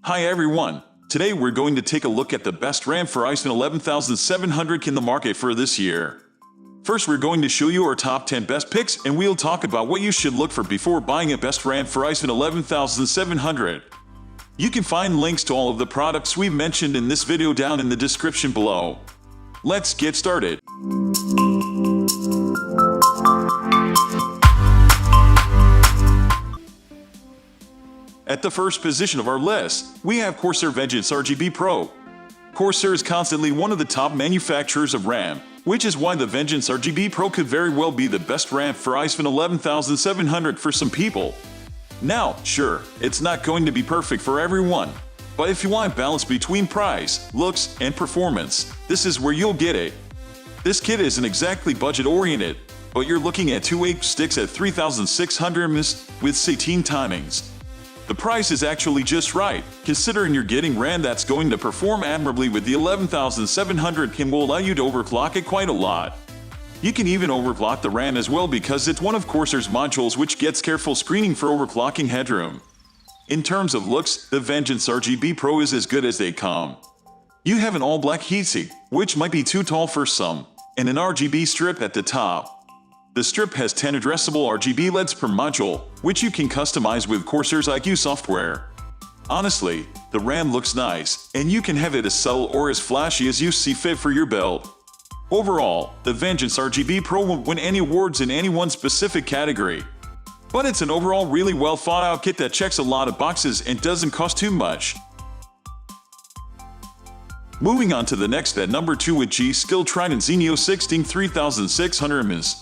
Hi everyone! Today we're going to take a look at the best RAM for Ryzen 11700 in the market for this year. First we're going to show you our top 10 best picks and we'll talk about what you should look for before buying a best RAM for Ryzen 11700. You can find links to all of the products we've mentioned in this video down in the description below. Let's get started. At the first position of our list, we have Corsair Vengeance RGB Pro. Corsair is constantly one of the top manufacturers of RAM, which is why the Vengeance RGB Pro could very well be the best RAM for Ryzen 11700 for some people. Now, sure, it's not going to be perfect for everyone, but if you want a balance between price, looks, and performance, this is where you'll get it. This kit isn't exactly budget-oriented, but you're looking at 2 8 sticks at 3600 ms with 16 timings. The price is actually just right, considering you're getting RAM that's going to perform admirably with the 11700 and will allow you to overclock it quite a lot. You can even overclock the RAM as well because it's one of Corsair's modules which gets careful screening for overclocking headroom. In terms of looks, the Vengeance RGB Pro is as good as they come. You have an all-black heatsink, which might be too tall for some, and an RGB strip at the top. The strip has 10 addressable RGB LEDs per module, which you can customize with Corsair's IQ software. Honestly, the RAM looks nice, and you can have it as subtle or as flashy as you see fit for your build. Overall, the Vengeance RGB Pro won't win any awards in any one specific category. But it's an overall really well thought out kit that checks a lot of boxes and doesn't cost too much. Moving on to the next at number 2 with G.Skill Trident Z Neo 3600 ms.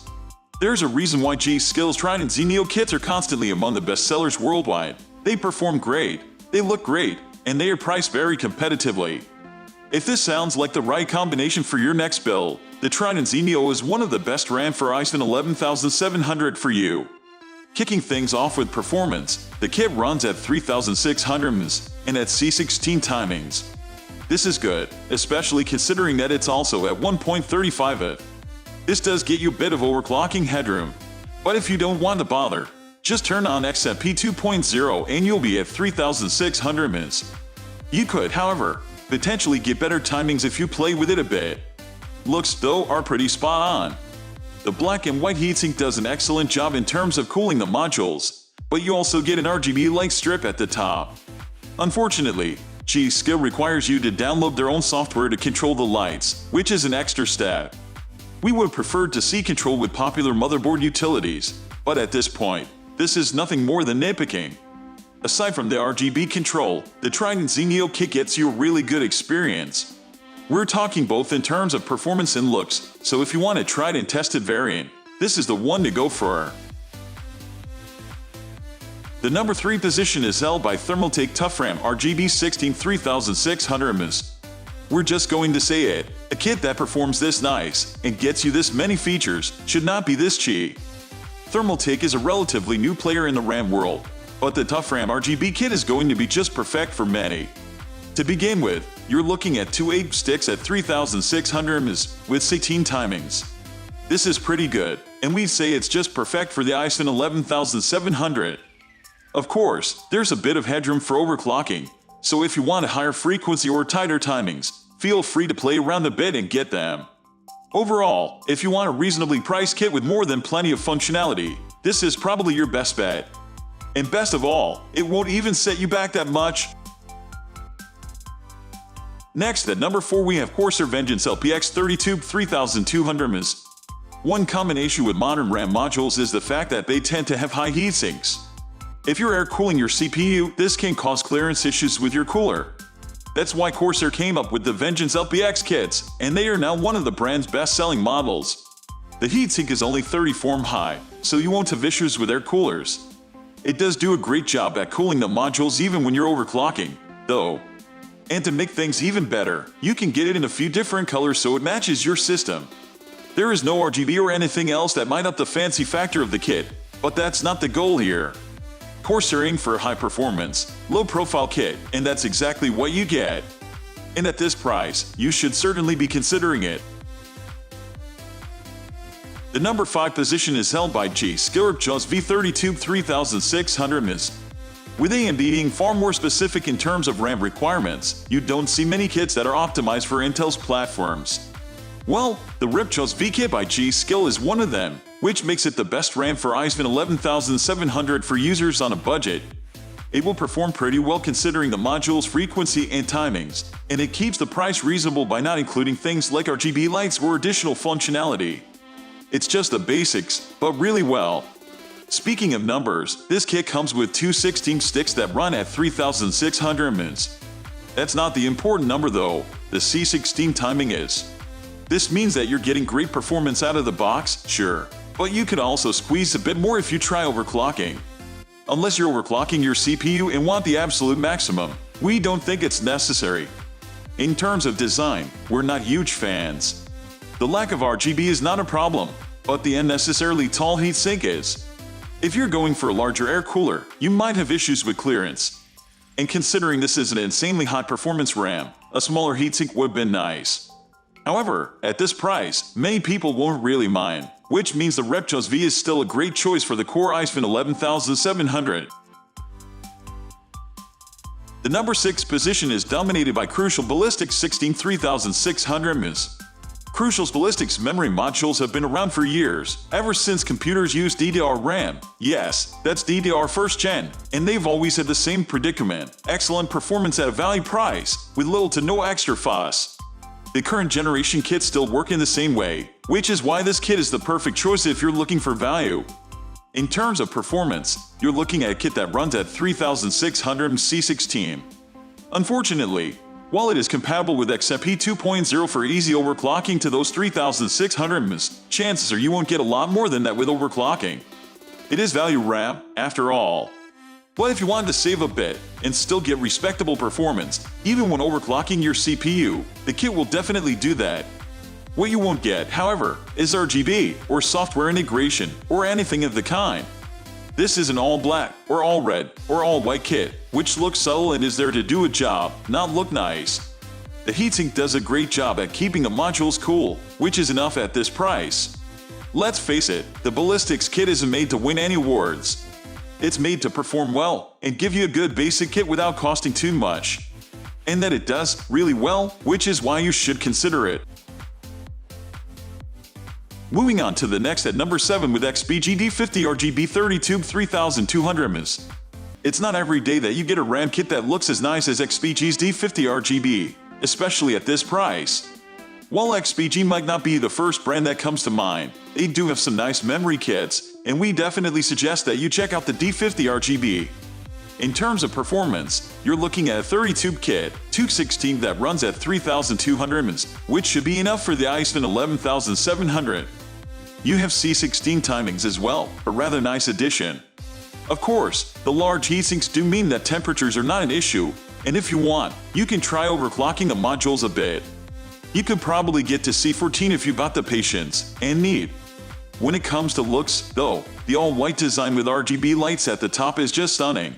There's a reason why G.Skill Trident Z Neo kits are constantly among the best sellers worldwide. They perform great, they look great, and they are priced very competitively. If this sounds like the right combination for your next build, the Trident Z Neo is one of the best RAM for Ryzen 11700 for you. Kicking things off with performance, the kit runs at 3600 ms and at C16 timings. This is good, especially considering that it's also at 1.35 This does get you a bit of overclocking headroom. But if you don't want to bother, just turn on XMP 2.0 and you'll be at 3600 ms. You could, however, potentially get better timings if you play with it a bit. Looks, though, are pretty spot on. The black and white heatsink does an excellent job in terms of cooling the modules, but you also get an RGB light strip at the top. Unfortunately, G.Skill requires you to download their own software to control the lights, which is an extra step. We would prefer to see control with popular motherboard utilities, but at this point, this is nothing more than nitpicking. Aside from the RGB control, the Trident Z Neo kit gets you a really good experience. We're talking both in terms of performance and looks, so if you want a tried and tested variant, this is the one to go for. The number 3 position is held by Thermaltake TOUGHRAM RGB 3600 ms. We're just going to say it, a kit that performs this nice and gets you this many features should not be this cheap. Thermaltake is a relatively new player in the RAM world, but the TOUGHRAM RGB kit is going to be just perfect for many. To begin with, you're looking at 2 8 sticks at 3600 ms with 16 timings. This is pretty good, and we'd say it's just perfect for the Ryzen 11700. Of course, there's a bit of headroom for overclocking, so if you want a higher frequency or tighter timings, feel free to play around a bit and get them. Overall, if you want a reasonably priced kit with more than plenty of functionality, this is probably your best bet. And best of all, it won't even set you back that much. Next at number 4 we have Corsair Vengeance LPX 3200 ms. One common issue with modern RAM modules is the fact that they tend to have high heat sinks. If you're air cooling your CPU, this can cause clearance issues with your cooler. That's why Corsair came up with the Vengeance LPX kits, and they are now one of the brand's best-selling models. The heatsink is only 30 form high, so you won't have issues with air coolers. It does do a great job at cooling the modules even when you're overclocking, though. And to make things even better, you can get it in a few different colors so it matches your system. There is no RGB or anything else that might up the fancy factor of the kit, but that's not the goal here. Corsair aimed for a high-performance, low-profile kit, and that's exactly what you get. And at this price, you should certainly be considering it. The number 5 position is held by G.SkillRipjaws V 3600 ms. With AMD being far more specific in terms of RAM requirements, you don't see many kits that are optimized for Intel's platforms. Well, the Ripjaws V kit by G.Skill is one of them, which makes it the best RAM for ISVN 11700 for users on a budget. It will perform pretty well considering the module's frequency and timings, and it keeps the price reasonable by not including things like RGB lights or additional functionality. It's just the basics, but really well. Speaking of numbers, this kit comes with two 16 sticks that run at 3600 mAh. That's not the important number though, the C16 timing is. This means that you're getting great performance out of the box, sure, but you could also squeeze a bit more if you try overclocking. Unless you're overclocking your CPU and want the absolute maximum, we don't think it's necessary. In terms of design, we're not huge fans. The lack of RGB is not a problem, but the unnecessarily tall heatsink is. If you're going for a larger air cooler, you might have issues with clearance. And considering this is an insanely high performance RAM, a smaller heatsink would have been nice. However, at this price, many people won't really mind, which means the Ripjaws V is still a great choice for the core ISVN 11700. The number 6 position is dominated by Crucial Ballistix 13600 mAh. Crucial's Ballistix memory modules have been around for years, ever since computers used DDR RAM. Yes, that's DDR first gen, and they've always had the same predicament: excellent performance at a value price, with little to no extra fuss. The current generation kits still work in the same way, which is why this kit is the perfect choice if you're looking for value. In terms of performance, you're looking at a kit that runs at 3600 C16. Unfortunately, while it is compatible with XPG 2.0 for easy overclocking to those 3600 mAh, chances are you won't get a lot more than that with overclocking. It is value RAM, after all. But if you want to save a bit and still get respectable performance, even when overclocking your CPU, the kit will definitely do that. What you won't get, however, is RGB or software integration or anything of the kind. This is an all black or all red or all white kit, which looks subtle and is there to do a job, not look nice. The heatsink does a great job at keeping the modules cool, which is enough at this price. Let's face it, the Ballistix kit isn't made to win any awards. It's made to perform well and give you a good basic kit without costing too much. And that it does really well, which is why you should consider it. Moving on to the next at number 7 with XPG D50 RGB 30-tube 3200 mAh. It's not every day that you get a RAM kit that looks as nice as XPG's D50 RGB, especially at this price. While XPG might not be the first brand that comes to mind, they do have some nice memory kits, and we definitely suggest that you check out the D50 RGB. In terms of performance, you're looking at a 30-tube kit, 216 that runs at 3200 mAh, which should be enough for the ISVN 11700. You have C16 timings as well, a rather nice addition. Of course, the large heatsinks do mean that temperatures are not an issue, and if you want, you can try overclocking the modules a bit. You could probably get to C14 if you got the patience and need. When it comes to looks, though, the all-white design with RGB lights at the top is just stunning.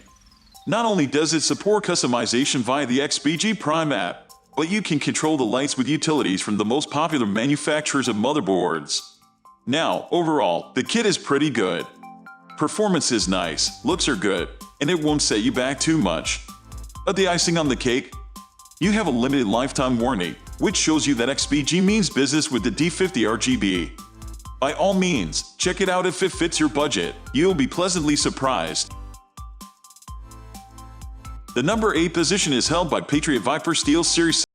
Not only does it support customization via the XPG Prime app, but you can control the lights with utilities from the most popular manufacturers of motherboards. Now, overall, the kit is pretty good. Performance is nice, looks are good, and it won't set you back too much. But the icing on the cake? You have a limited lifetime warranty, which shows you that XPG means business with the D50 RGB. By all means, check it out if it fits your budget. You'll be pleasantly surprised. The number 8 position is held by Patriot Viper Steel Series